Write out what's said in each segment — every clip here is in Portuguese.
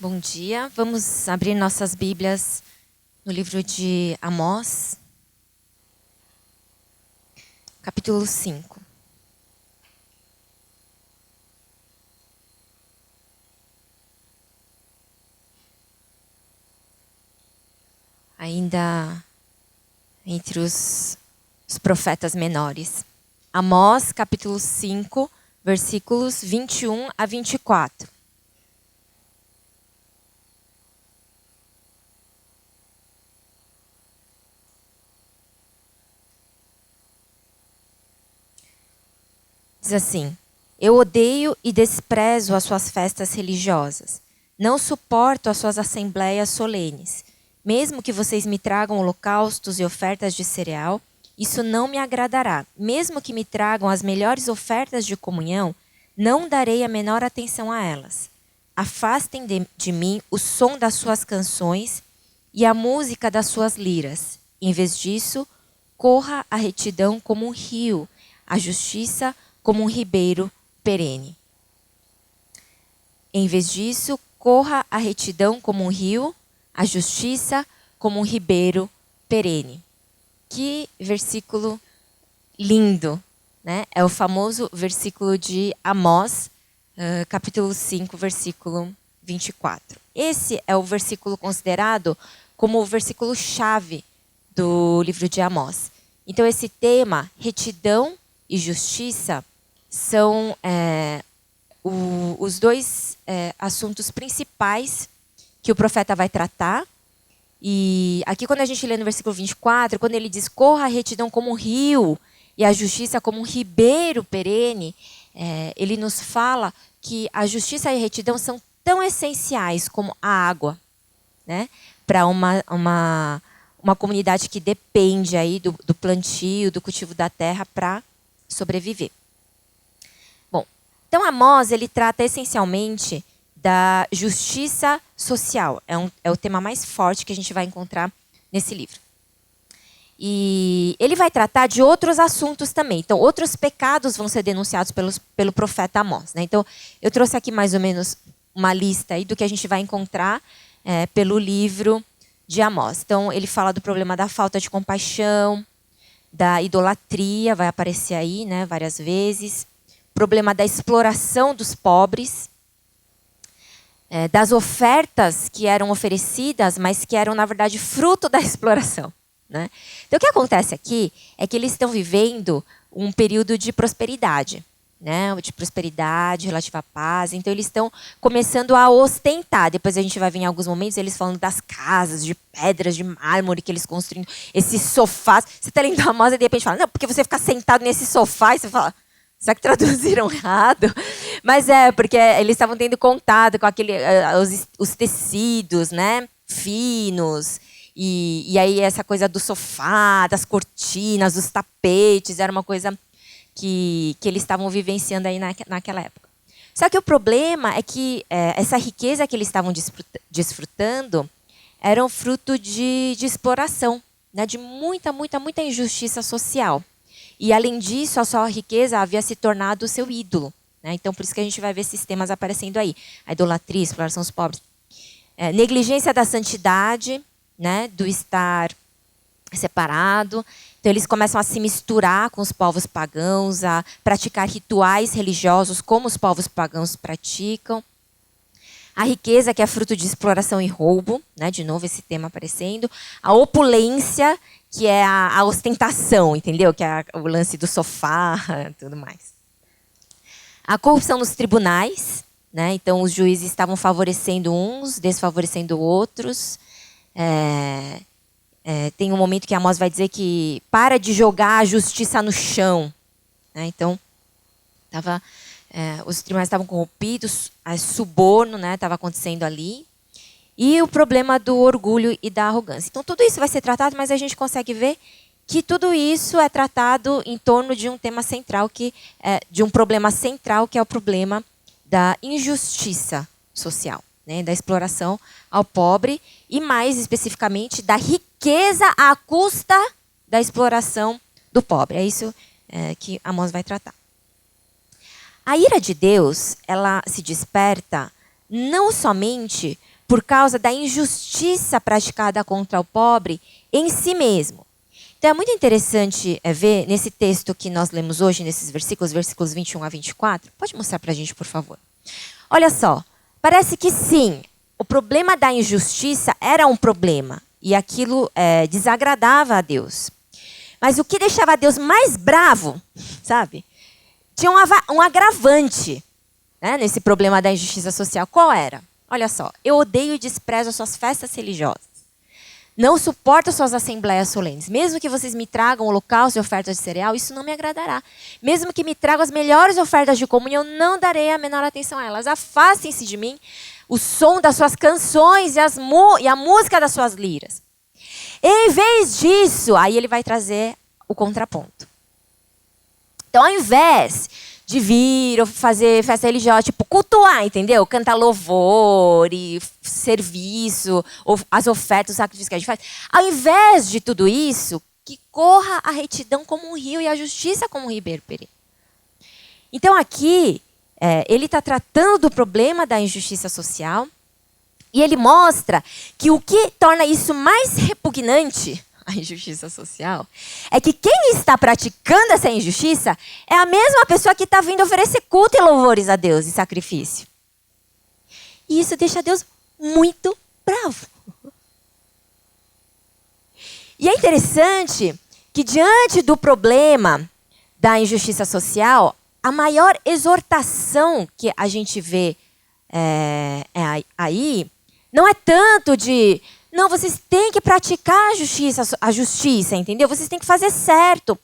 Bom dia, vamos abrir nossas Bíblias no livro de Amós, capítulo 5. Ainda entre os profetas menores. Amós, capítulo 5, versículos 21 a 24. Diz assim: Eu odeio e desprezo as suas festas religiosas. Não suporto as suas assembleias solenes. Mesmo que vocês me tragam holocaustos e ofertas de cereal, isso não me agradará. Mesmo que me tragam as melhores ofertas de comunhão, não darei a menor atenção a elas. Afastem de mim o som das suas canções e a música das suas liras. Em vez disso, corra a retidão como um rio, a justiça como um ribeiro perene. Em vez disso, corra a retidão como um rio, a justiça como um ribeiro perene. Que versículo lindo, né? É o famoso versículo de Amós, capítulo 5, versículo 24. Esse é o versículo considerado como o versículo-chave do livro de Amós. Então, esse tema, retidão e justiça, são os dois assuntos principais que o profeta vai tratar. E aqui, quando a gente lê no versículo 24, quando ele diz: corra a retidão como um rio e a justiça como um ribeiro perene, ele nos fala que a justiça e a retidão são tão essenciais como a água, né? Para uma comunidade que depende aí do plantio, do cultivo da terra para sobreviver. Bom, então Amós, ele trata essencialmente da justiça social. É o tema mais forte que a gente vai encontrar nesse livro. E ele vai tratar de outros assuntos também. Então, outros pecados vão ser denunciados pelo profeta Amós, né? Então, eu trouxe aqui mais ou menos uma lista aí do que a gente vai encontrar pelo livro de Amós. Então, ele fala do problema da falta de compaixão, da idolatria, vai aparecer aí, né, várias vezes. Problema da exploração dos pobres. Das ofertas que eram oferecidas, mas que eram, na verdade, fruto da exploração, né? Então, o que acontece aqui é que eles estão vivendo um período de prosperidade, né? De prosperidade relativa à paz. Então, eles estão começando a ostentar. Depois a gente vai ver em alguns momentos eles falando das casas de pedras, de mármore que eles construindo, esses sofás. Você está lendo a Amós e de repente fala: não, porque você fica sentado nesse sofá, e você fala: será que traduziram errado? Mas porque eles estavam tendo contato com os tecidos, né, finos. E aí essa coisa do sofá, das cortinas, dos tapetes, era uma coisa que eles estavam vivenciando aí naquela época. Só que o problema é que essa riqueza que eles estavam desfrutando era um fruto de exploração, né, de muita, muita, muita injustiça social. E, além disso, a sua riqueza havia se tornado o seu ídolo, né? Então, por isso que a gente vai ver esses temas aparecendo aí. A idolatria, a exploração dos pobres. Negligência da santidade, né? Do estar separado. Então, eles começam a se misturar com os povos pagãos, a praticar rituais religiosos como os povos pagãos praticam. A riqueza, que é fruto de exploração e roubo, né? De novo esse tema aparecendo. A opulência, que é a ostentação, entendeu? Que é o lance do sofá, tudo mais. A corrupção nos tribunais, né? Então os juízes estavam favorecendo uns, desfavorecendo outros. Tem um momento que Amós vai dizer que para de jogar a justiça no chão, né? Então os tribunais estavam corrompidos, suborno, né, estava acontecendo ali. E o problema do orgulho e da arrogância. Então, tudo isso vai ser tratado, mas a gente consegue ver que tudo isso é tratado em torno de um tema central, de um problema central, que é o problema da injustiça social, né, da exploração ao pobre e, mais especificamente, da riqueza à custa da exploração do pobre. É isso que Amós vai tratar. A ira de Deus, ela se desperta não somente por causa da injustiça praticada contra o pobre em si mesmo. Então é muito interessante ver nesse texto que nós lemos hoje, nesses versículos 21 a 24. Pode mostrar para a gente, por favor. Olha só, parece que sim, o problema da injustiça era um problema e aquilo desagradava a Deus. Mas o que deixava Deus mais bravo, sabe? Tinha um agravante, né, nesse problema da injustiça social. Qual era? Olha só, eu odeio e desprezo as suas festas religiosas. Não suporto suas assembleias solenes. Mesmo que vocês me tragam holocaustos e ofertas de cereal, isso não me agradará. Mesmo que me tragam as melhores ofertas de comunhão, eu não darei a menor atenção a elas. Afastem-se de mim o som das suas canções e a música das suas liras. Em vez disso, aí ele vai trazer o contraponto. Então, ao invés de vir ou fazer festa religiosa, tipo, cultuar, entendeu? Cantar louvor e serviço, ou as ofertas, os sacrifícios que a gente faz. Ao invés de tudo isso, que corra a retidão como um rio e a justiça como um ribeiro perene. Então, aqui, ele está tratando do problema da injustiça social e ele mostra que o que torna isso mais repugnante, a injustiça social, é que quem está praticando essa injustiça é a mesma pessoa que está vindo oferecer culto e louvores a Deus e sacrifício. E isso deixa Deus muito bravo. E é interessante que, diante do problema da injustiça social, a maior exortação que a gente vê aí não é tanto de... Não, vocês têm que praticar a justiça, entendeu? Vocês têm que fazer certo.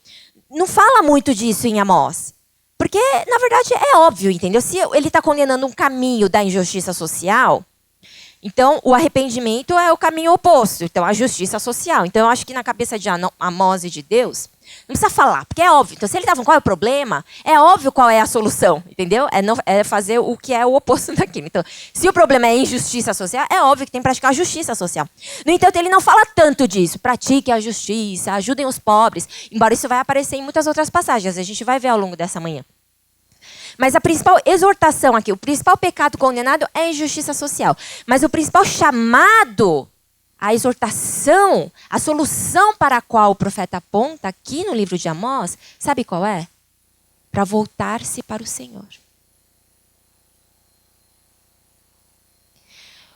Não fala muito disso em Amós. Porque, na verdade, é óbvio, entendeu? Se ele está condenando um caminho da injustiça social, então o arrependimento é o caminho oposto. Então, a justiça social. Então, eu acho que na cabeça de Amós e de Deus, não precisa falar, porque é óbvio. Então, se ele está falando qual é o problema, é óbvio qual é a solução, entendeu? É fazer o que é o oposto daquilo. Então, se o problema é injustiça social, é óbvio que tem que praticar a justiça social. No entanto, ele não fala tanto disso. Pratique a justiça, ajudem os pobres. Embora isso vai aparecer em muitas outras passagens. A gente vai ver ao longo dessa manhã. Mas a principal exortação aqui, o principal pecado condenado é a injustiça social. Mas o principal chamado... A exortação, a solução para a qual o profeta aponta aqui no livro de Amós, sabe qual é? Para voltar-se para o Senhor.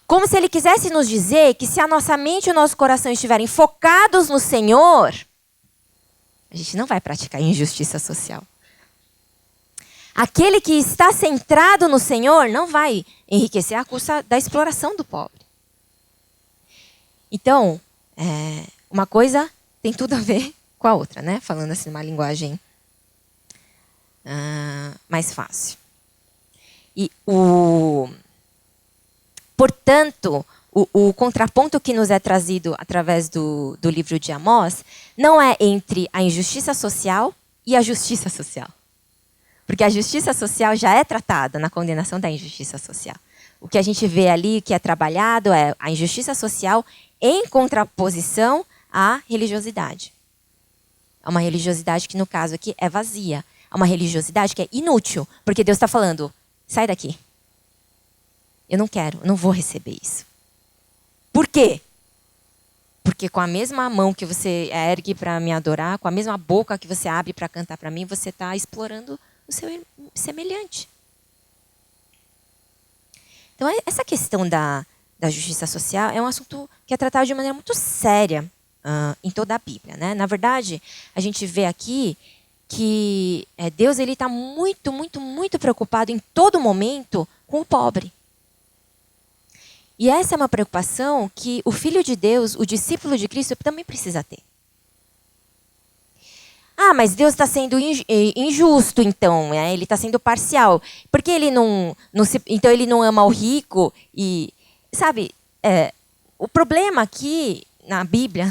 Como se ele quisesse nos dizer que se a nossa mente e o nosso coração estiverem focados no Senhor, a gente não vai praticar injustiça social. Aquele que está centrado no Senhor não vai enriquecer à custa da exploração do pobre. Então, uma coisa tem tudo a ver com a outra, né? Falando assim, uma linguagem mais fácil. E portanto, o contraponto que nos é trazido através do livro de Amós não é entre a injustiça social e a justiça social. Porque a justiça social já é tratada na condenação da injustiça social. O que a gente vê ali, que é trabalhado, é a injustiça social em contraposição à religiosidade. É uma religiosidade que, no caso aqui, é vazia. É uma religiosidade que é inútil. Porque Deus está falando, sai daqui. Eu não quero, eu não vou receber isso. Por quê? Porque com a mesma mão que você ergue para me adorar, com a mesma boca que você abre para cantar para mim, você está explorando o seu semelhante. Então, essa questão da justiça social é um assunto que é tratado de maneira muito séria em toda a Bíblia, né? Na verdade, a gente vê aqui que Deus está muito, muito, muito preocupado em todo momento com o pobre. E essa é uma preocupação que o Filho de Deus, o discípulo de Cristo, também precisa ter. Ah, mas Deus está sendo injusto, então, ele está sendo parcial. Porque ele então ele não ama o rico e... Sabe, o problema aqui na Bíblia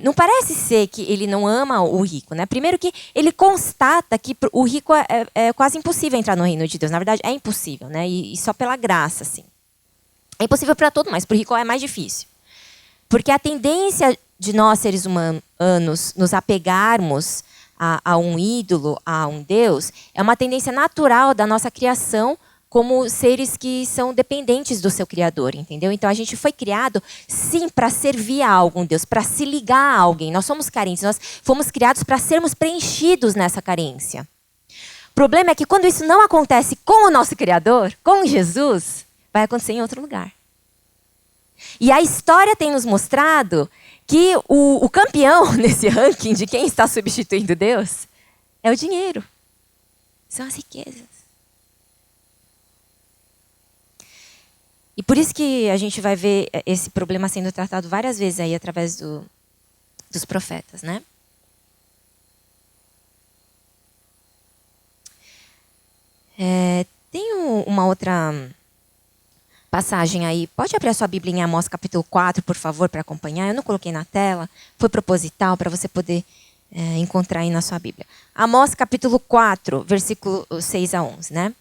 não parece ser que ele não ama o rico, né? Primeiro que ele constata que o rico é quase impossível entrar no reino de Deus. Na verdade, é impossível, né? E só pela graça, assim. É impossível para todo, mas para o rico é mais difícil. Porque a tendência de nós, seres humanos, nos apegarmos a um ídolo, a um Deus, é uma tendência natural da nossa criação como seres que são dependentes do seu Criador, entendeu? Então a gente foi criado, sim, para servir a algum Deus, para se ligar a alguém. Nós somos carentes, nós fomos criados para sermos preenchidos nessa carência. O problema é que quando isso não acontece com o nosso Criador, com Jesus, vai acontecer em outro lugar. E a história tem nos mostrado que o campeão nesse ranking de quem está substituindo Deus é o dinheiro. São as riquezas. E por isso que a gente vai ver esse problema sendo tratado várias vezes aí através dos profetas, né? Tem uma outra passagem aí. Pode abrir a sua Bíblia em Amós capítulo 4, por favor, para acompanhar. Eu não coloquei na tela. Foi proposital para você poder encontrar aí na sua Bíblia. Amós capítulo 4, versículo 6 a 11, né?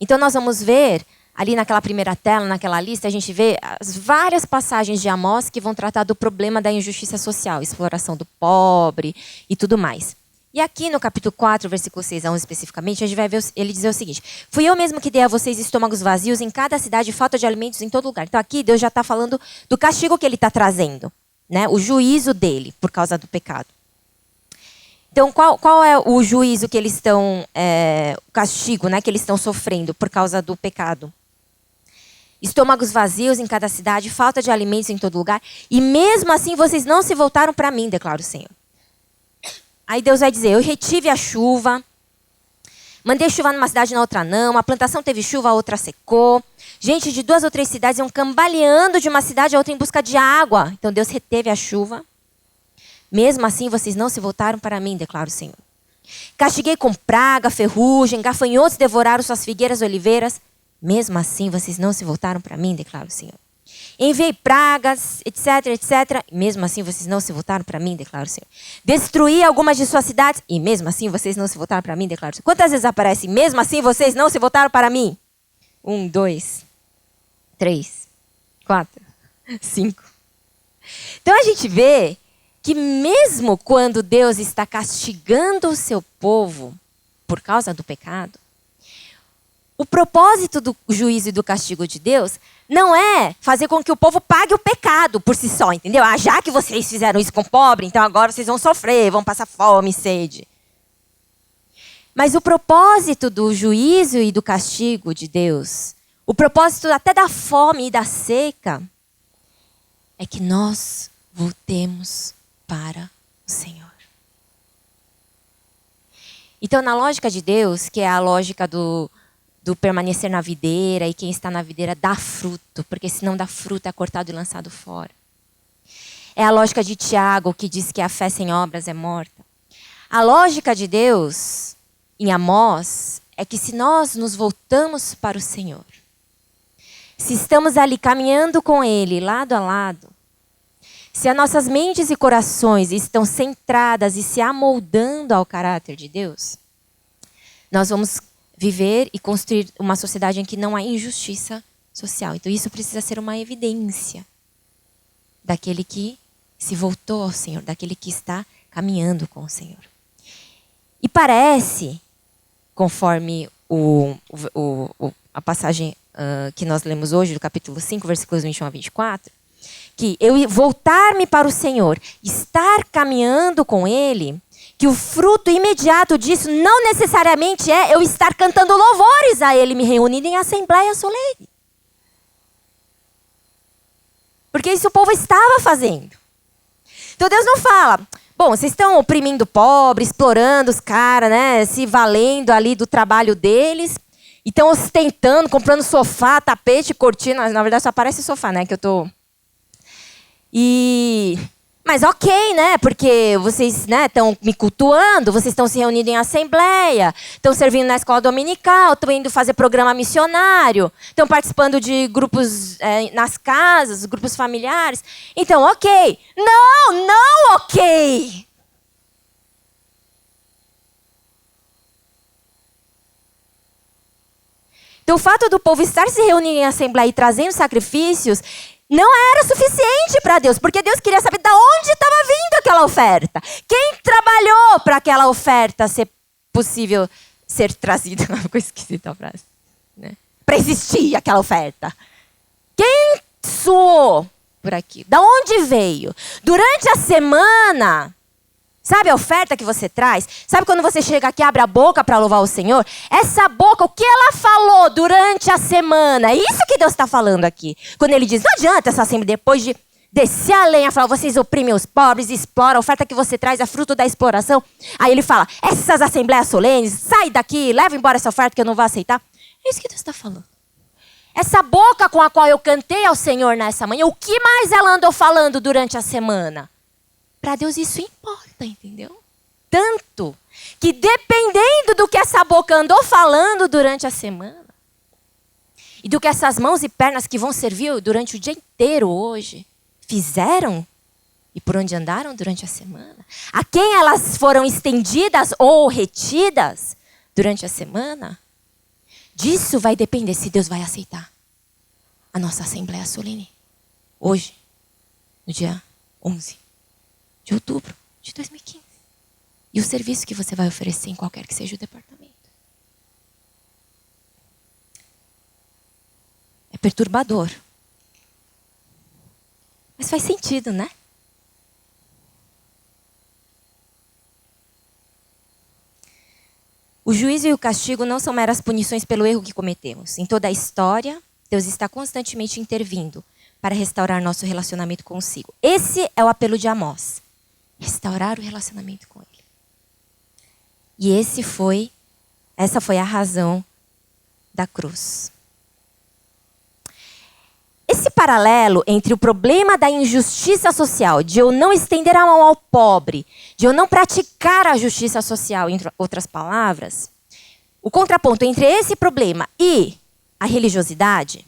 Então nós vamos ver, ali naquela primeira tela, naquela lista, a gente vê as várias passagens de Amós que vão tratar do problema da injustiça social, exploração do pobre e tudo mais. E aqui no capítulo 4, versículo 6 a 11 especificamente, a gente vai ver ele dizer o seguinte: fui eu mesmo que dei a vocês estômagos vazios em cada cidade, falta de alimentos em todo lugar. Então aqui Deus já está falando do castigo que ele está trazendo, né? O juízo dele por causa do pecado. Então qual é o juízo que eles estão, o castigo, né, que eles estão sofrendo por causa do pecado? Estômagos vazios em cada cidade, falta de alimentos em todo lugar, e mesmo assim vocês não se voltaram para mim, declara o Senhor. Aí Deus vai dizer: eu retive a chuva, mandei chuva numa cidade e na outra não, a plantação teve chuva, a outra secou. Gente de 2 ou 3 cidades iam cambaleando de uma cidade a outra em busca de água. Então Deus reteve a chuva. Mesmo assim vocês não se voltaram para mim, declara o Senhor. Castiguei com praga, ferrugem, gafanhotos devoraram suas figueiras e oliveiras. Mesmo assim vocês não se voltaram para mim, declara o Senhor. Enviei pragas, etc, etc. Mesmo assim vocês não se voltaram para mim, declara o Senhor. Destruí algumas de suas cidades. E mesmo assim vocês não se voltaram para mim, declara o Senhor. Quantas vezes aparece? Mesmo assim vocês não se voltaram para mim? 1, 2, 3, 4, 5. Então a gente vê que mesmo quando Deus está castigando o seu povo por causa do pecado, o propósito do juízo e do castigo de Deus não é fazer com que o povo pague o pecado por si só, entendeu? Ah, já que vocês fizeram isso com o pobre, então agora vocês vão sofrer, vão passar fome e sede. Mas o propósito do juízo e do castigo de Deus, o propósito até da fome e da seca, é que nós voltemos para o Senhor. Então, na lógica de Deus, que é a lógica do permanecer na videira, e quem está na videira dá fruto, porque se não dá fruto é cortado e lançado fora. É a lógica de Tiago, que diz que a fé sem obras é morta. A lógica de Deus, em Amós, é que se nós nos voltamos para o Senhor, se estamos ali caminhando com Ele, lado a lado, se as nossas mentes e corações estão centradas e se amoldando ao caráter de Deus, nós vamos viver e construir uma sociedade em que não há injustiça social. Então isso precisa ser uma evidência daquele que se voltou ao Senhor, daquele que está caminhando com o Senhor. E parece, conforme a passagem que nós lemos hoje, do capítulo 5, versículos 21 a 24, que eu voltar-me para o Senhor, estar caminhando com Ele, que o fruto imediato disso não necessariamente é eu estar cantando louvores a Ele, me reunindo em assembleia solene. Porque isso o povo estava fazendo. Então Deus não fala: bom, vocês estão oprimindo o pobre, explorando os caras, né, se valendo ali do trabalho deles, e estão ostentando, comprando sofá, tapete, cortina. Na verdade só aparece sofá, né, que eu tô... Mas ok, né? Porque vocês, né, estão me cultuando, vocês estão se reunindo em assembleia, estão servindo na escola dominical, estão indo fazer programa missionário, estão participando de grupos nas casas, grupos familiares. Então, ok. Não ok. Então, o fato do povo estar se reunindo em assembleia e trazendo sacrifícios não era suficiente para Deus, porque Deus queria saber de onde estava vindo aquela oferta. Quem trabalhou para aquela oferta ser possível ser trazida, uma coisa esquisita a frase, né? Para existir aquela oferta. Quem suou por aqui? Da onde veio? Durante a semana, sabe a oferta que você traz? Sabe quando você chega aqui e abre a boca para louvar o Senhor? Essa boca, o que ela falou durante a semana? É isso que Deus está falando aqui. Quando ele diz, não adianta essa assembleia, depois de descer a lenha, falar, vocês oprimem os pobres, exploram, a oferta que você traz é fruto da exploração. Aí ele fala, essas assembleias solenes, sai daqui, leva embora essa oferta que eu não vou aceitar. É isso que Deus está falando. Essa boca com a qual eu cantei ao Senhor nessa manhã, o que mais ela andou falando durante a semana? Para Deus isso importa, entendeu? Tanto que dependendo do que essa boca andou falando durante a semana, e do que essas mãos e pernas que vão servir durante o dia inteiro hoje, fizeram e por onde andaram durante a semana, a quem elas foram estendidas ou retidas durante a semana, disso vai depender se Deus vai aceitar a nossa Assembleia Solene. Hoje, no dia 11 de outubro de 2015. E o serviço que você vai oferecer em qualquer que seja o departamento. É perturbador. Mas faz sentido, né? O juízo e o castigo não são meras punições pelo erro que cometemos. Em toda a história, Deus está constantemente intervindo para restaurar nosso relacionamento consigo. Esse é o apelo de Amós. Restaurar o relacionamento com Ele. E essa foi a razão da cruz. Esse paralelo entre o problema da injustiça social, de eu não estender a mão ao pobre, de eu não praticar a justiça social, entre outras palavras, o contraponto entre esse problema e a religiosidade,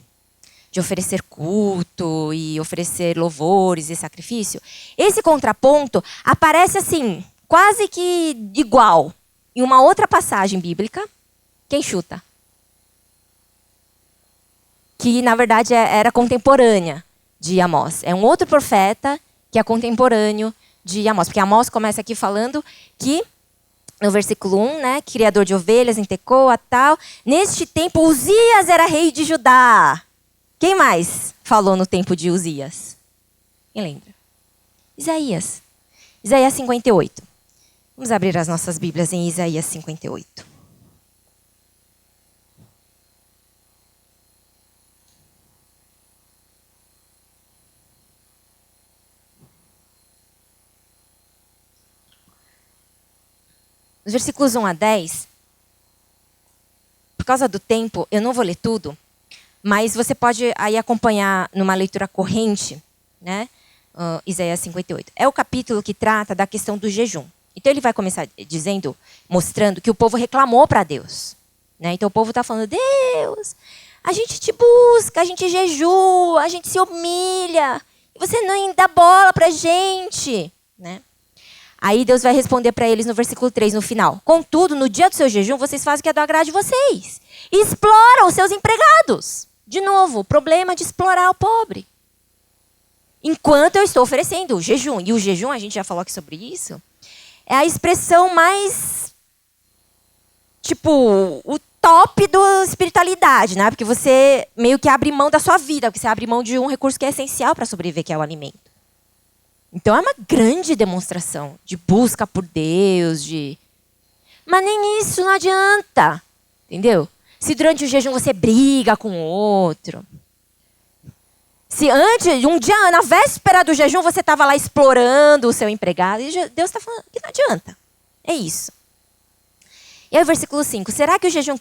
de oferecer culto e oferecer louvores e sacrifício, esse contraponto aparece assim, quase que igual, em uma outra passagem bíblica. Quem chuta? Que, na verdade, era contemporânea de Amós. É um outro profeta que é contemporâneo de Amós. Porque Amós começa aqui falando que, no versículo 1, né, criador de ovelhas em Tecoa, tal. Neste tempo, Uzias era rei de Judá. Quem mais falou no tempo de Uzias? Quem lembra? Isaías. Isaías 58. Vamos abrir as nossas Bíblias em Isaías 58. Nos versículos 1 a 10, por causa do tempo, eu não vou ler tudo, mas você pode aí acompanhar numa leitura corrente, né? Isaías 58. É o capítulo que trata da questão do jejum. Então ele vai começar dizendo, mostrando que o povo reclamou para Deus. Né? Então o povo está falando, Deus, a gente te busca, a gente jejua, a gente se humilha, e você não dá bola para a gente. Né? Aí Deus vai responder para eles no versículo 3, no final. Contudo, no dia do seu jejum, vocês fazem o que é do agrado de vocês. E exploram os seus empregados. De novo, o problema de explorar o pobre. Enquanto eu estou oferecendo o jejum. E o jejum, a gente já falou aqui sobre isso, é a expressão mais, o top da espiritualidade, né? Porque você meio que abre mão da sua vida, porque você abre mão de um recurso que é essencial para sobreviver, que é o alimento. Então é uma grande demonstração de busca por Deus, Mas nem isso não adianta, entendeu? Se durante o jejum você briga com o outro. Se antes, um dia, na véspera do jejum, você estava lá explorando o seu empregado, e Deus está falando que não adianta. É isso. E aí o versículo 5. Será esse o jejum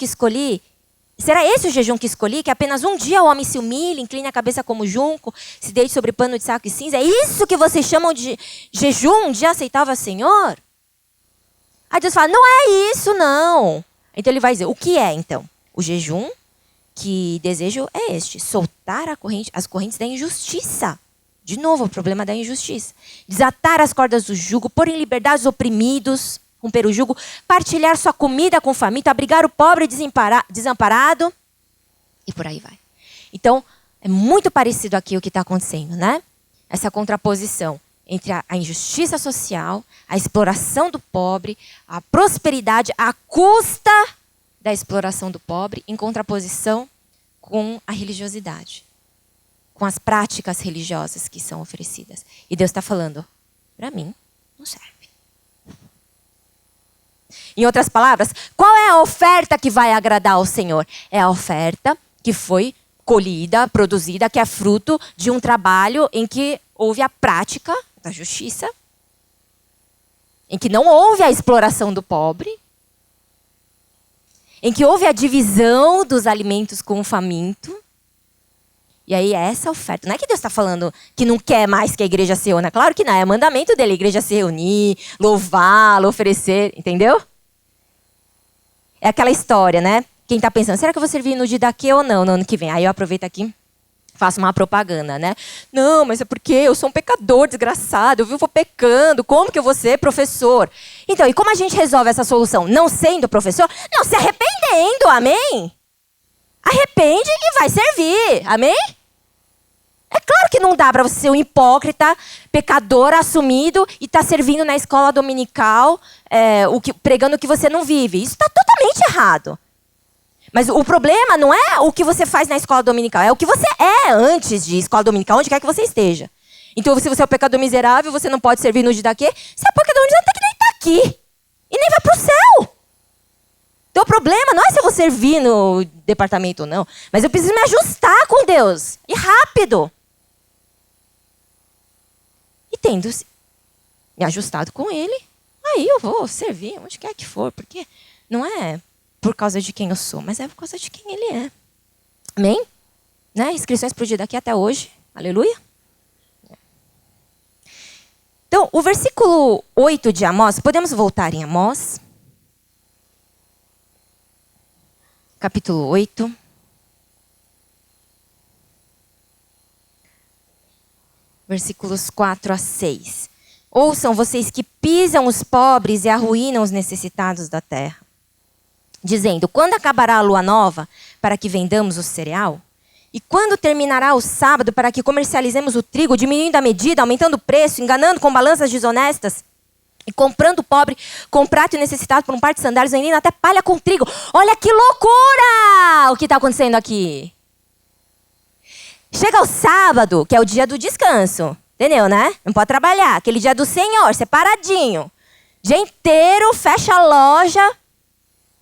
que escolhi, que apenas um dia o homem se humilhe, incline a cabeça como junco, se deite sobre pano de saco e cinza? É isso que vocês chamam de jejum, um dia aceitável ao Senhor? Aí Deus fala, não é isso não. Então ele vai dizer, o que é então? O jejum que desejo é este, soltar as correntes da injustiça. De novo, o problema da injustiça. Desatar as cordas do jugo, pôr em liberdade os oprimidos, romper o jugo, partilhar sua comida com o faminto, abrigar o pobre desamparado, e por aí vai. Então, é muito parecido aqui o que está acontecendo, né? Essa contraposição entre a injustiça social, a exploração do pobre, a prosperidade à custa da exploração do pobre em contraposição com a religiosidade, com as práticas religiosas que são oferecidas. E Deus está falando, para mim, não serve. Em outras palavras, qual é a oferta que vai agradar ao Senhor? É a oferta que foi colhida, produzida, que é fruto de um trabalho em que houve a prática da justiça, em que não houve a exploração do pobre, em que houve a divisão dos alimentos com o faminto. E aí essa oferta. Não é que Deus está falando que não quer mais que a igreja se reúna. Claro que não, é mandamento dele, a igreja se reunir, louvá-lo, oferecer, entendeu? É aquela história, né? Quem está pensando, será que eu vou servir no Didaquê ou não no ano que vem? Aí eu aproveito aqui, faço uma propaganda, né? Não, mas é porque eu sou um pecador desgraçado, eu vivo pecando, como que eu vou ser professor? Então, e como a gente resolve essa solução? Não sendo professor? Não, se arrependendo, amém? Arrepende e vai servir, amém? É claro que não dá para você ser um hipócrita, pecador assumido e estar servindo na escola dominical, pregando o que você não vive. Isso está totalmente errado. Mas o problema não é o que você faz na escola dominical, é o que você é antes de escola dominical, onde quer que você esteja. Então, se você é um pecador miserável, você não pode servir no Didaquê, você é pecador miserável, tem que nem estar aqui. E nem vai para o céu. Então, o problema não é se eu vou servir no departamento ou não, mas eu preciso me ajustar com Deus. E rápido. E tendo me ajustado com Ele, aí eu vou servir onde quer que for, porque não é por causa de quem eu sou, mas é por causa de quem Ele é. Amém? Né? Inscrições para o dia daqui até hoje. Aleluia. Então, o versículo 8 de Amós, podemos voltar em Amós. Capítulo 8. Versículos 4 a 6. Ouçam vocês que pisam os pobres e arruinam os necessitados da terra, dizendo, quando acabará a lua nova para que vendamos o cereal? E quando terminará o sábado para que comercializemos o trigo, diminuindo a medida, aumentando o preço, enganando com balanças desonestas? E comprando o pobre com prato e necessitado por um par de sandálias, vendendo até palha com trigo. Olha que loucura o que está acontecendo aqui. Chega o sábado, que é o dia do descanso. Entendeu, né? Não pode trabalhar. Aquele dia do Senhor, separadinho. Dia inteiro, fecha a loja.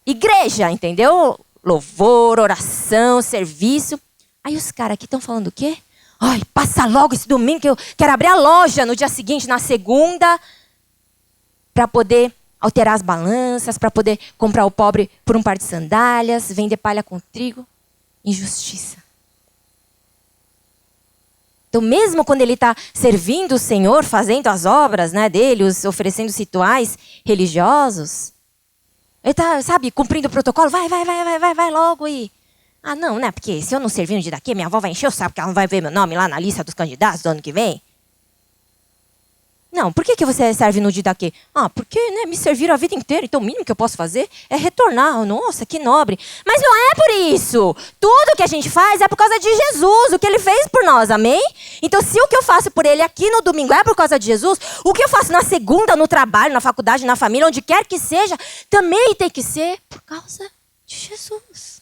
Igreja, entendeu? Louvor, oração, serviço. Aí os caras aqui estão falando o quê? Ai, passa logo esse domingo que eu quero abrir a loja no dia seguinte, na segunda, para poder alterar as balanças, para poder comprar o pobre por um par de sandálias, vender palha com trigo. Injustiça. Então, mesmo quando ele está servindo o Senhor, fazendo as obras, né, dele, oferecendo rituais religiosos, ele está, sabe, cumprindo o protocolo, vai logo e... Ah, não, né, porque se eu não servir no dia daqui, minha avó vai encher o saco, porque ela não vai ver meu nome lá na lista dos candidatos do ano que vem. Não, por que você serve no dia daqui? Ah, porque né, me serviram a vida inteira, então o mínimo que eu posso fazer é retornar. Nossa, que nobre. Mas não é por isso. Tudo que a gente faz é por causa de Jesus, o que Ele fez por nós, amém? Então, se o que eu faço por Ele aqui no domingo é por causa de Jesus, o que eu faço na segunda, no trabalho, na faculdade, na família, onde quer que seja, também tem que ser por causa de Jesus.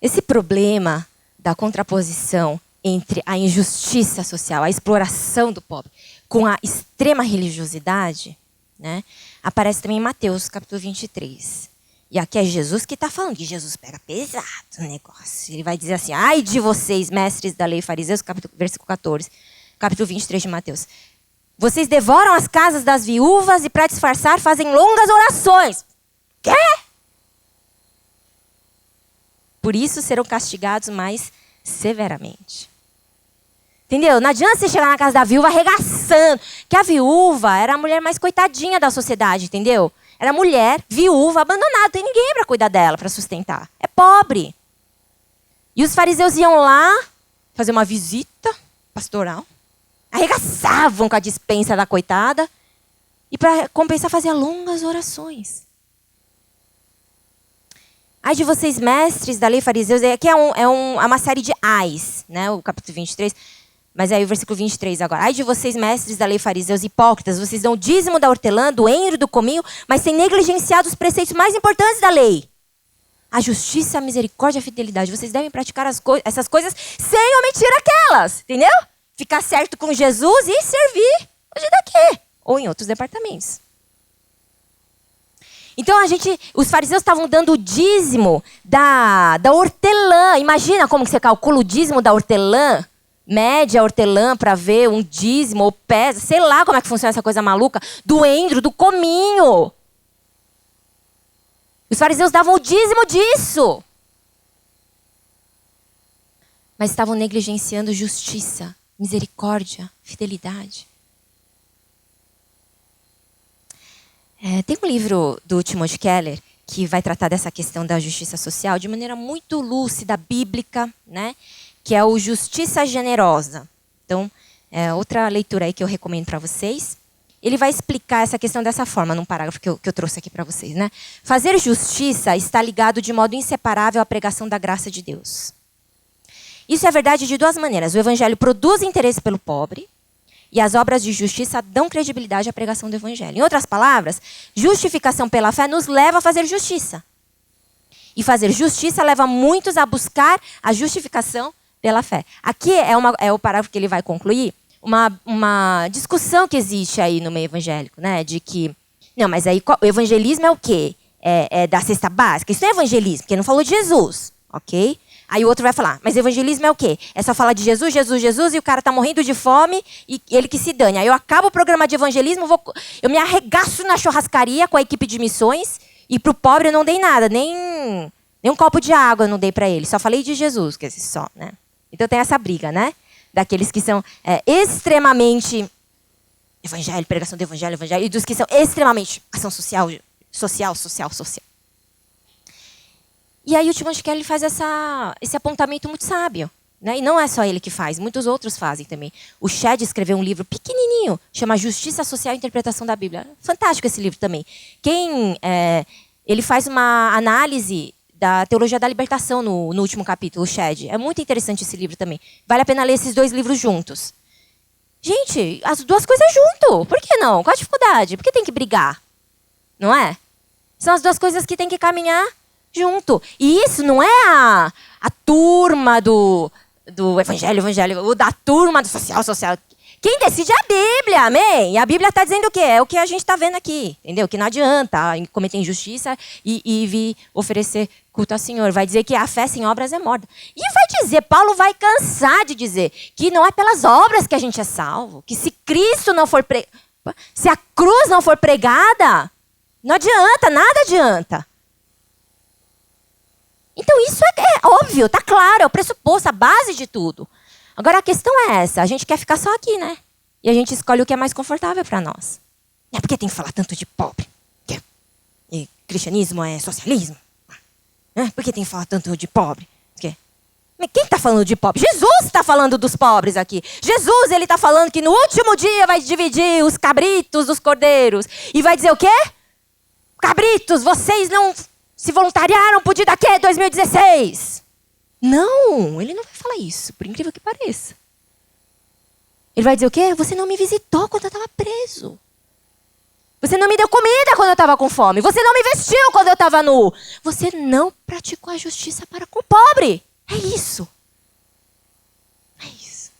Esse problema da contraposição entre a injustiça social, a exploração do pobre, com a extrema religiosidade, né, aparece também em Mateus, capítulo 23. E aqui é Jesus que está falando, que Jesus pega pesado o negócio. Ele vai dizer assim, ai de vocês, mestres da lei e fariseus, versículo 14, capítulo 23 de Mateus. Vocês devoram as casas das viúvas e para disfarçar fazem longas orações. Quê? Por isso serão castigados mais severamente. Entendeu? Não adianta você chegar na casa da viúva arregaçando. Que a viúva era a mulher mais coitadinha da sociedade, entendeu? Era mulher, viúva, abandonada. Não tem ninguém para cuidar dela, para sustentar. É pobre. E os fariseus iam lá fazer uma visita pastoral. Arregaçavam com a dispensa da coitada. E para compensar, faziam longas orações. Ai de vocês, mestres da lei, fariseus. Aqui é uma série de ais, né? O capítulo 23. Mas aí o versículo 23 agora. Ai de vocês, mestres da lei, fariseus, hipócritas. Vocês dão o dízimo da hortelã, do enro, do cominho, mas têm negligenciado os preceitos mais importantes da lei. A justiça, a misericórdia e a fidelidade. Vocês devem praticar essas coisas sem omitir aquelas. Entendeu? Ficar certo com Jesus e servir hoje daqui. Ou em outros departamentos. Então os fariseus estavam dando o dízimo da hortelã. Imagina como que você calcula o dízimo da hortelã. Mede a hortelã para ver um dízimo ou pesa. Sei lá como é que funciona essa coisa maluca. Do endro, do cominho. Os fariseus davam o dízimo disso. Mas estavam negligenciando justiça, misericórdia, fidelidade. Tem um livro do Timothy Keller que vai tratar dessa questão da justiça social de maneira muito lúcida, bíblica, né? Que é o Justiça Generosa. Então, outra leitura aí que eu recomendo para vocês. Ele vai explicar essa questão dessa forma, num parágrafo que eu trouxe aqui para vocês, né? Fazer justiça está ligado de modo inseparável à pregação da graça de Deus. Isso é verdade de duas maneiras. O evangelho produz interesse pelo pobre, e as obras de justiça dão credibilidade à pregação do evangelho. Em outras palavras, justificação pela fé nos leva a fazer justiça. E fazer justiça leva muitos a buscar a justificação pela fé. Aqui é o parágrafo que ele vai concluir, uma discussão que existe aí no meio evangélico, né? De que, não, mas aí o evangelismo é o quê? É da cesta básica? Isso não é evangelismo, porque não falou de Jesus, ok? Aí o outro vai falar, mas evangelismo é o quê? É só falar de Jesus, Jesus, Jesus, e o cara tá morrendo de fome, e ele que se dane. Aí eu acabo o programa de evangelismo, eu me arregaço na churrascaria com a equipe de missões, e pro pobre eu não dei nada, nem um copo de água eu não dei para ele, só falei de Jesus, quer dizer, só, né? Então tem essa briga, né? Daqueles que são extremamente evangelho, pregação do evangelho, e dos que são extremamente ação social. E aí o Timothy Keller faz esse apontamento muito sábio. Né? E não é só ele que faz, muitos outros fazem também. O Shedd escreveu um livro pequenininho, chama Justiça Social e Interpretação da Bíblia. Fantástico esse livro também. Ele faz uma análise da teologia da libertação no último capítulo, o Shedd. É muito interessante esse livro também. Vale a pena ler esses dois livros juntos. Gente, as duas coisas junto. Por que não? Qual a dificuldade? Por que tem que brigar? Não é? São as duas coisas que tem que caminhar junto. E isso não é a turma do evangelho, ou da turma do social. Quem decide é a Bíblia, amém? E a Bíblia está dizendo o quê? É o que a gente está vendo aqui, entendeu? Que não adianta cometer injustiça e vir oferecer culto ao Senhor. Vai dizer que a fé sem obras é morta. E vai dizer, Paulo vai cansar de dizer, que não é pelas obras que a gente é salvo. Que se Cristo não for se a cruz não for pregada, não adianta, nada adianta. Então isso é óbvio, tá claro, é o pressuposto, a base de tudo. Agora a questão é essa, a gente quer ficar só aqui, né? E a gente escolhe o que é mais confortável para nós. Por que tem que falar tanto de pobre? E cristianismo é socialismo? Por que tem que falar tanto de pobre? Quem está falando de pobre? Jesus está falando dos pobres aqui. Jesus, ele está falando que no último dia vai dividir os cabritos dos cordeiros. E vai dizer o quê? Cabritos, vocês não se voluntariaram pro dia daqui 2016. Não, ele não vai falar isso, por incrível que pareça. Ele vai dizer o quê? Você não me visitou quando eu estava preso. Você não me deu comida quando eu estava com fome. Você não me vestiu quando eu estava nu. Você não praticou a justiça para com o pobre. É isso. É isso.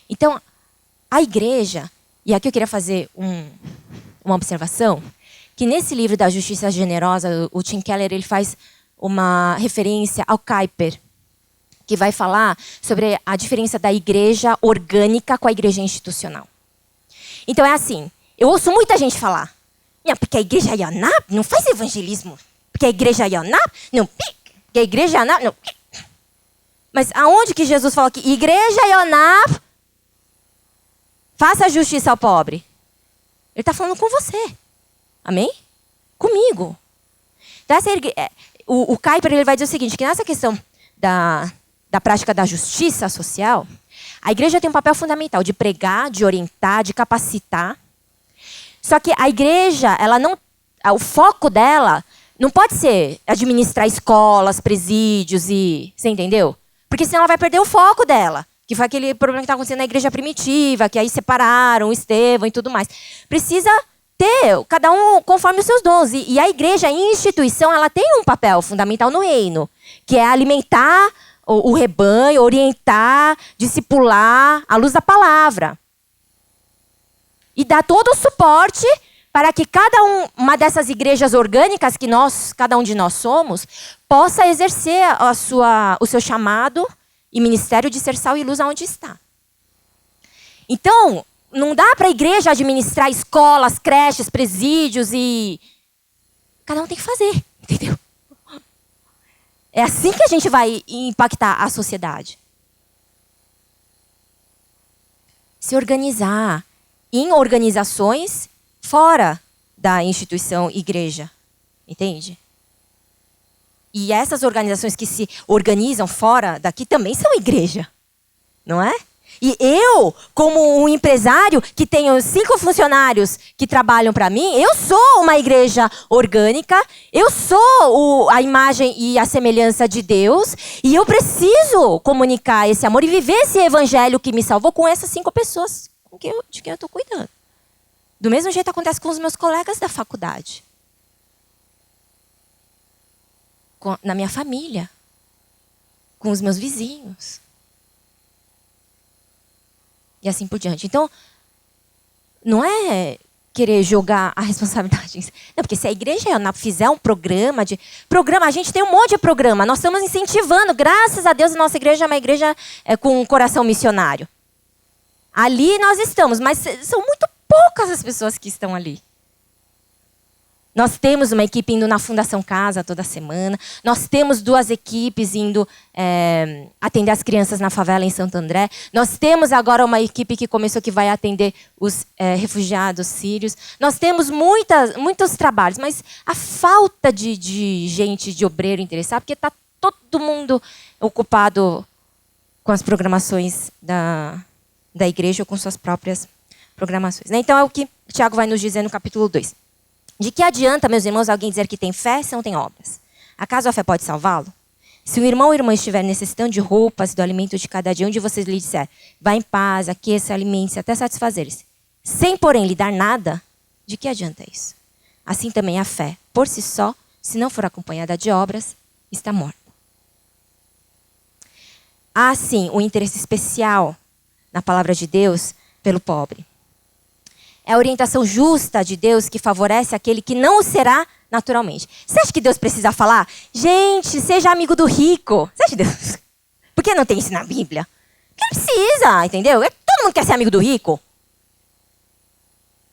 Então, a igreja, e aqui eu queria fazer uma observação, que nesse livro da Justiça Generosa, o Tim Keller ele faz uma referência ao Kuyper, que vai falar sobre a diferença da igreja orgânica com a igreja institucional. Então é assim, eu ouço muita gente falar, porque a igreja Yonah não faz evangelismo, porque a igreja Yonah não, porque a igreja Yonah não. Mas aonde que Jesus falou que igreja Yonah faça justiça ao pobre? Ele está falando com você. Amém? Comigo. Então, o Kuyper ele vai dizer o seguinte, que nessa questão da prática da justiça social, a igreja tem um papel fundamental de pregar, de orientar, de capacitar. Só que a igreja, ela não, o foco dela Não pode ser administrar escolas, presídios e... Você entendeu? Porque senão ela vai perder o foco dela. Que foi aquele problema que estava acontecendo na igreja primitiva, que aí separaram o Estevão e tudo mais. Precisa ter, cada um conforme os seus dons. E a igreja, a instituição, ela tem um papel fundamental no reino, que é alimentar o rebanho, orientar, discipular à luz da palavra. E dar todo o suporte para que uma dessas igrejas orgânicas que cada um de nós somos, possa exercer o seu chamado e ministério de ser sal e luz aonde está. Então, não dá para a igreja administrar escolas, creches, presídios e... Cada um tem que fazer, entendeu? É assim que a gente vai impactar a sociedade. Se organizar em organizações fora da instituição igreja, entende? E essas organizações que se organizam fora daqui também são igreja, não é? E eu, como um empresário que tenho 5 funcionários que trabalham para mim, eu sou uma igreja orgânica, eu sou a imagem e a semelhança de Deus, e eu preciso comunicar esse amor e viver esse evangelho que me salvou com essas 5 pessoas de quem eu estou cuidando. Do mesmo jeito acontece com os meus colegas da faculdade. Na minha família. Com os meus vizinhos. E assim por diante. Então, não é querer jogar a responsabilidade. Não, porque se a igreja fizer um programa a gente tem um monte de programa. Nós estamos incentivando, graças a Deus, a nossa igreja é uma igreja com um coração missionário. Ali nós estamos, mas são muito poucas as pessoas que estão ali. Nós temos uma equipe indo na Fundação Casa toda semana. Nós temos 2 equipes indo atender as crianças na favela em Santo André. Nós temos agora uma equipe que começou que vai atender os refugiados sírios. Nós temos muitos trabalhos, mas a falta de gente, de obreiro interessado, porque está todo mundo ocupado com as programações da igreja ou com suas próprias programações. Então é o que Tiago vai nos dizer no capítulo 2. De que adianta, meus irmãos, alguém dizer que tem fé se não tem obras? Acaso a fé pode salvá-lo? Se o irmão ou irmã estiver necessitando de roupas, do alimento de cada dia, um de vocês lhe disser, vá em paz, aqueça, alimente-se, até satisfazer-se, sem, porém, lhe dar nada, de que adianta isso? Assim também a fé, por si só, se não for acompanhada de obras, está morta. Há, sim, um interesse especial na palavra de Deus pelo pobre. É a orientação justa de Deus que favorece aquele que não o será naturalmente. Você acha que Deus precisa falar? Gente, seja amigo do rico. Você acha que Deus... Por que não tem isso na Bíblia? Porque não precisa, entendeu? Todo mundo quer ser amigo do rico.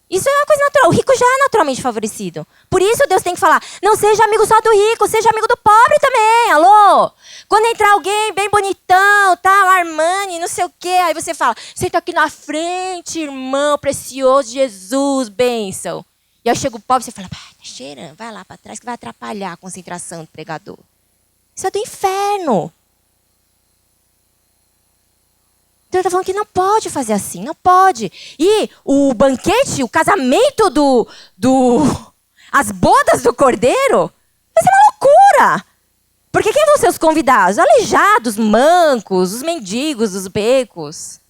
Isso é uma coisa natural. O rico já é naturalmente favorecido. Por isso Deus tem que falar, não seja amigo só do rico, seja amigo do pobre também. Alô? Quando entrar alguém bem bonitão, tal, Armani, não sei o quê, aí você fala, senta aqui na frente, irmão precioso Jesus, bênção. E aí chega o pobre e você fala, tá cheirando, vai lá para trás que vai atrapalhar a concentração do pregador. Isso é do inferno. Então ele está falando que não pode fazer assim, não pode. E o banquete, o casamento as bodas do cordeiro, vai ser uma loucura. Porque quem vão ser os convidados? Aleijados, mancos, os mendigos, os becos.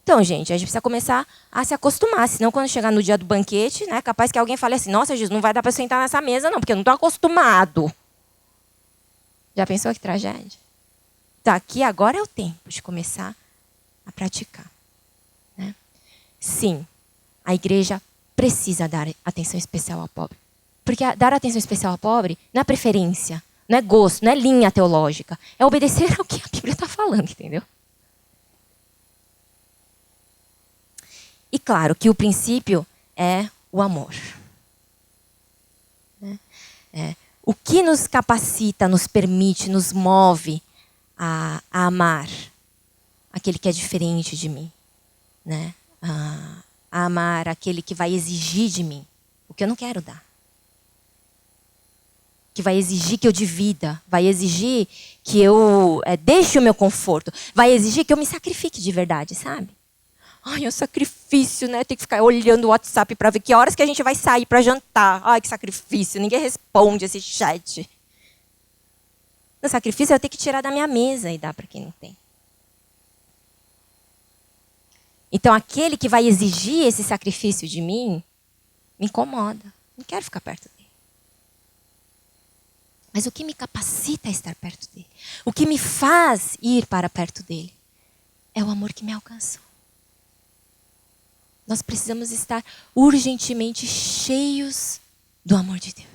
Então, gente, a gente precisa começar a se acostumar. Senão, quando chegar no dia do banquete, né, capaz que alguém fale assim, nossa, Jesus, não vai dar para sentar nessa mesa, não, porque eu não estou acostumado. Já pensou que tragédia? Então, aqui agora é o tempo de começar a praticar. Né? Sim, a igreja precisa dar atenção especial ao pobre. Porque dar atenção especial ao pobre não é preferência, não é gosto, não é linha teológica. É obedecer ao que a Bíblia está falando, entendeu? E claro que o princípio é o amor. Né? O que nos capacita, nos permite, nos move a amar aquele que é diferente de mim, né? A amar aquele que vai exigir de mim o que eu não quero dar. Que vai exigir que eu divida, vai exigir que eu deixe o meu conforto, vai exigir que eu me sacrifique de verdade, sabe? Ai, é um sacrifício, né? Tem que ficar olhando o WhatsApp para ver que horas que a gente vai sair para jantar. Ai, que sacrifício. Ninguém responde esse chat. O sacrifício eu tenho que tirar da minha mesa e dar para quem não tem. Então, aquele que vai exigir esse sacrifício de mim, me incomoda. Não quero ficar perto dele. Mas o que me capacita a estar perto dele? O que me faz ir para perto dele? É o amor que me alcançou. Nós precisamos estar urgentemente cheios do amor de Deus.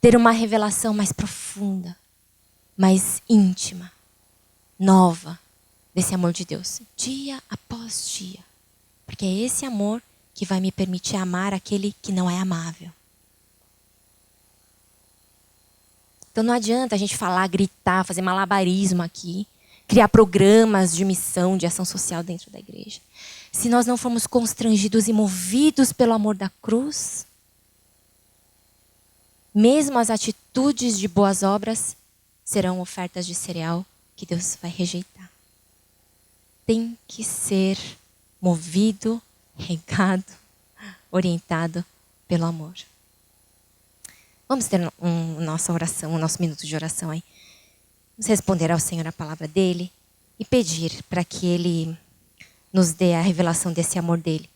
Ter uma revelação mais profunda, mais íntima, nova desse amor de Deus, dia após dia. Porque é esse amor que vai me permitir amar aquele que não é amável. Então não adianta a gente falar, gritar, fazer malabarismo aqui, criar programas de missão, de ação social dentro da igreja. Se nós não formos constrangidos e movidos pelo amor da cruz, mesmo as atitudes de boas obras serão ofertas de cereal que Deus vai rejeitar. Tem que ser movido, regado, orientado pelo amor. Vamos ter nossa oração, o nosso minuto de oração aí. Vamos responder ao Senhor a palavra dele e pedir para que ele nos dê a revelação desse amor dele.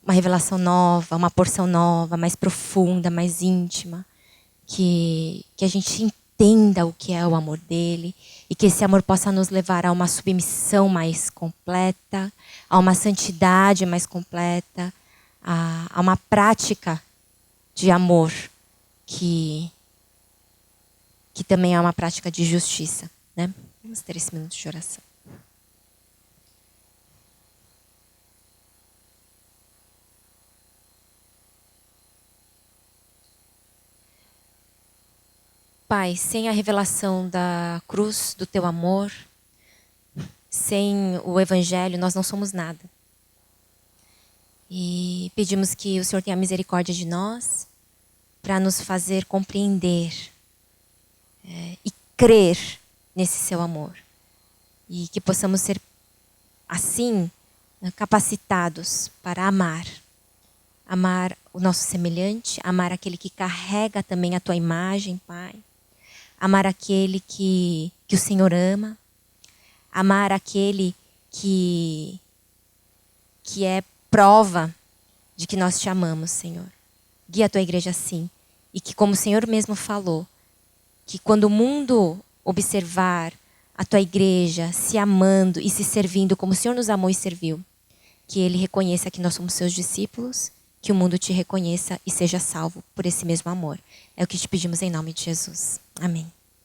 Uma revelação nova, uma porção nova, mais profunda, mais íntima. Que a gente entenda o que é o amor dele e que esse amor possa nos levar a uma submissão mais completa, a uma santidade mais completa, a uma prática de amor que também é uma prática de justiça, né? Vamos ter esse minuto de oração. Pai, sem a revelação da cruz, do teu amor, sem o evangelho, nós não somos nada. E pedimos que o Senhor tenha misericórdia de nós para nos fazer compreender e crer nesse seu amor. E que possamos ser, assim, capacitados para amar. Amar o nosso semelhante, amar aquele que carrega também a tua imagem, Pai. Amar aquele que o Senhor ama. Amar aquele que é prova de que nós te amamos, Senhor. Guia a tua igreja assim. E que, como o Senhor mesmo falou, que quando o mundo observar a tua igreja se amando e se servindo como o Senhor nos amou e serviu, que ele reconheça que nós somos seus discípulos, que o mundo te reconheça e seja salvo por esse mesmo amor. É o que te pedimos em nome de Jesus. Amém.